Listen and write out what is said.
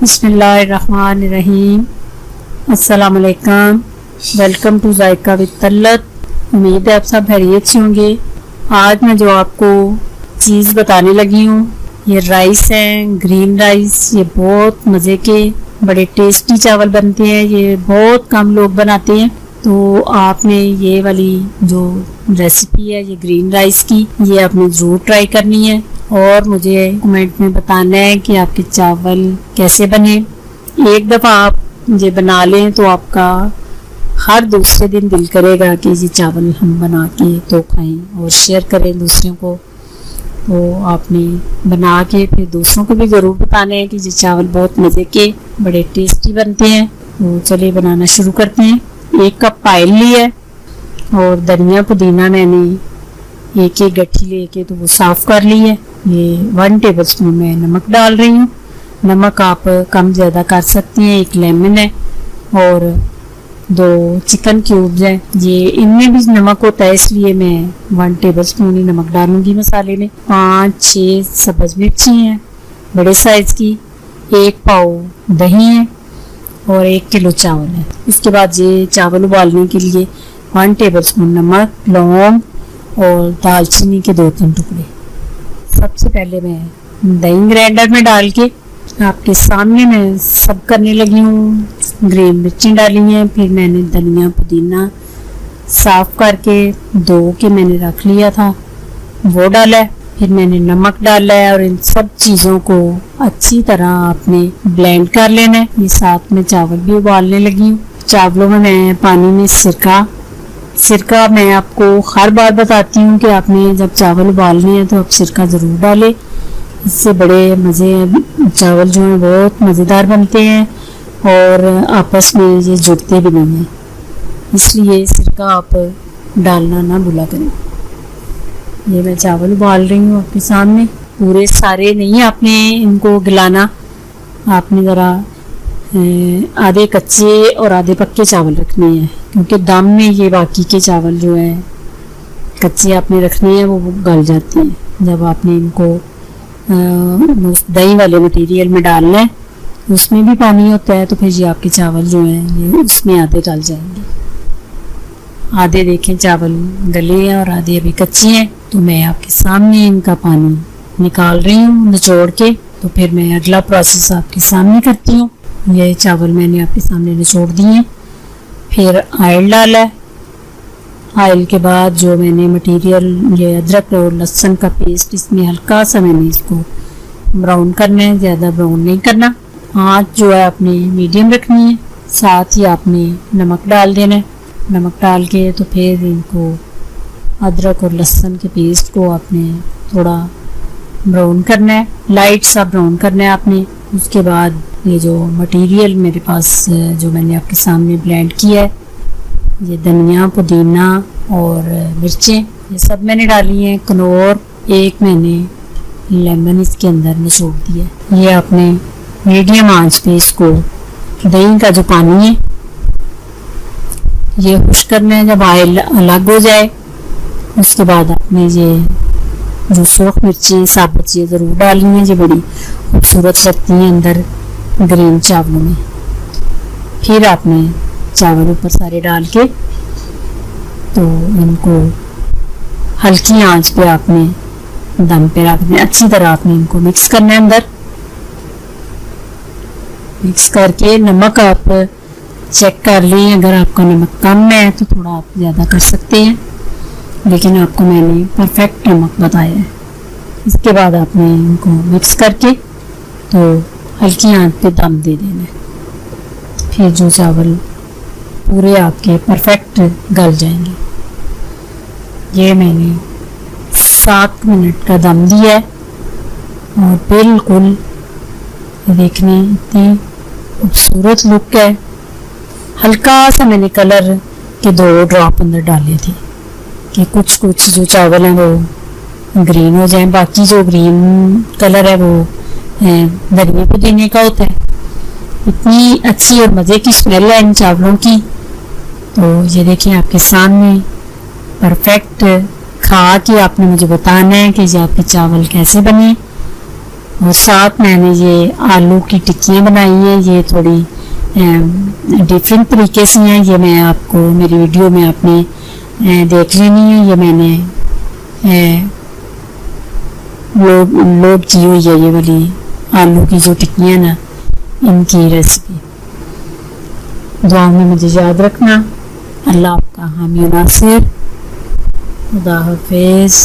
बिस्मिल्लाहिर्रहमानिर्रहीम। अस्सलाम वालेकुम। Welcome to JICA with तल्लत। उम्मीद है आप सब खैरियत से होंगे। आज मैं जो आपको चीज़ बताने लगी हूँ, ये राइस है, ग्रीन राइस। ये बहुत मज़े के बड़े टेस्टी चावल बनते हैं। ये बहुत कम लोग बनाते हैं, तो आपने ये वाली जो रेसिपी है ये ग्रीन राइस की, ये आपने ज़रूर ट्राई करनी है और मुझे कमेंट में बताना है कि आपके चावल कैसे बने। एक दफ़ा आप ये बना लें तो आपका हर दूसरे दिन दिल करेगा कि ये चावल हम बना के तो खाएं और शेयर करें दूसरों को। तो आपने बना के फिर दूसरों को भी ज़रूर बताना है कि ये चावल बहुत मज़े के बड़े टेस्टी बनते हैं। तो चलिए बनाना शुरू करते हैं। 1 कप ऑयल लिया और धनिया पुदीना मैंने एक गट्ठी लेके तो वो साफ़ कर ली है। ये 1 टेबल स्पून में नमक डाल रही हूँ। नमक आप कम ज़्यादा कर सकती हैं। 1 लेमन है और 2 चिकन क्यूब्स हैं। ये इनमें भी नमक होता है, इसलिए मैं 1 टेबल स्पून ही नमक डालूंगी मसाले में। 5-6 सब्ज़ मिर्ची हैं बड़े साइज़ की। 1 पाव दही है और 1 किलो चावल है। इसके बाद ये चावल उबालने के लिए 1 टेबल स्पून नमक, लौंग और दालचीनी के 2-3 टुकड़े। सबसे पहले मैं दही ग्राइंडर में डाल के आपके सामने मैं सब करने लगी हूँ। ग्रीन मिर्ची डाली हैं, फिर मैंने धनिया पुदीना साफ करके धो के मैंने रख लिया था वो डाला है। फिर मैंने नमक डाला है और इन सब चीज़ों को अच्छी तरह आपने ब्लेंड कर लेना है। ये साथ में चावल भी उबालने लगी हूँ। चावलों में मैं पानी में सिरका मैं आपको हर बार बताती हूँ कि आपने जब चावल उबालने हैं तो आप सिरका ज़रूर डालें। इससे बड़े मज़े चावल जो हैं बहुत मज़ेदार बनते हैं और आपस में ये जुड़ते भी नहीं हैं, इसलिए सिरका आप डालना ना भूला करें। ये मैं चावल उबाल रही हूँ आपके सामने। पूरे सारे नहीं आपने इनको गलाना, आपने ज़रा आधे कच्चे और आधे पक्के चावल रखने हैं, क्योंकि दम में ये बाकी के चावल जो है कच्चे आपने रखने हैं वो गल जाते हैं। जब आपने इनको उस दही वाले मटेरियल में डालना है, उसमें भी पानी होता है, तो फिर ये आपके चावल जो हैं ये उसमें आधे गल जाएंगे। आधे देखें चावल गले हैं और आधे अभी कच्चे हैं, तो मैं आपके सामने इनका पानी निकाल रही हूँ निचोड़ के। तो फिर मैं अगला प्रोसेस आपके सामने करती हूँ। ये चावल मैंने आपके सामने निचोड़ दिए। फिर ऑयल डाला है। ऑयल के बाद जो मैंने मटेरियल ये अदरक और लहसुन का पेस्ट, इसमें हल्का सा मैंने इसको ब्राउन करना है, ज़्यादा ब्राउन नहीं करना। आँच जो है आपने मीडियम रखनी है। साथ ही आपने नमक डाल देना है। नमक डाल के तो फिर इनको अदरक और लहसुन के पेस्ट को आपने थोड़ा ब्राउन करना है, लाइट सा ब्राउन करना है आपने। उसके बाद ये जो मटेरियल मेरे पास जो मैंने आपके सामने ब्लेंड किया है, ये धनिया पुदीना और मिर्चें ये सब मैंने डाली हैं। कनौर 1 मैंने लेमन इसके अंदर निचोड़ दिया। ये आपने मीडियम आंच पे इसको दही का जो पानी है ये खुश करना है। जब ऑयल अलग हो जाए उसके बाद आपने ये जो सूख मिर्ची साबुत ये ज़रूर डालनी है। ये बड़ी खूबसूरत लगती हैं अंदर ग्रीन चावलों में। फिर आपने चावल ऊपर सारे डाल के तो इनको हल्की आंच पे आपने दम पे रखना है। अच्छी तरह आपने इनको मिक्स करना है। अंदर मिक्स करके नमक आप चेक कर लें। अगर आपका नमक कम है तो थोड़ा आप ज़्यादा कर सकते हैं, लेकिन आपको मैंने परफेक्ट नमक बताया है। इसके बाद आपने इनको मिक्स करके तो हल्की आंच पे दम दे देना है। फिर जो चावल पूरे आपके परफेक्ट गल जाएंगे। ये मैंने 7 मिनट का दम दिया है और बिल्कुल देखने इतनी खूबसूरत लुक है। हल्का सा मैंने कलर के 2 ड्रॉप अंदर डाले थे कि कुछ जो चावल हैं वो ग्रीन हो जाएं। बाकी जो ग्रीन कलर है वो धनिया पुदीने का होता है। इतनी अच्छी और मज़े की स्मेल है इन चावलों की। तो ये देखिए आपके सामने परफेक्ट खा के आपने मुझे बताना है कि ये आपके चावल कैसे बने। और साथ मैंने ये आलू की टिक्कियाँ बनाई हैं। ये थोड़ी डिफरेंट तरीके से हैं। ये मैं आपको मेरी वीडियो में आपने देख लेनी है। ये मैंने लोग की हुई है ये वाली आलू की जो टिक्कियाँ ना, इनकी रेसिपी। दुआ में मुझे याद रखना। अल्लाह आपका हामी नासिर। खुदा हाफिज़।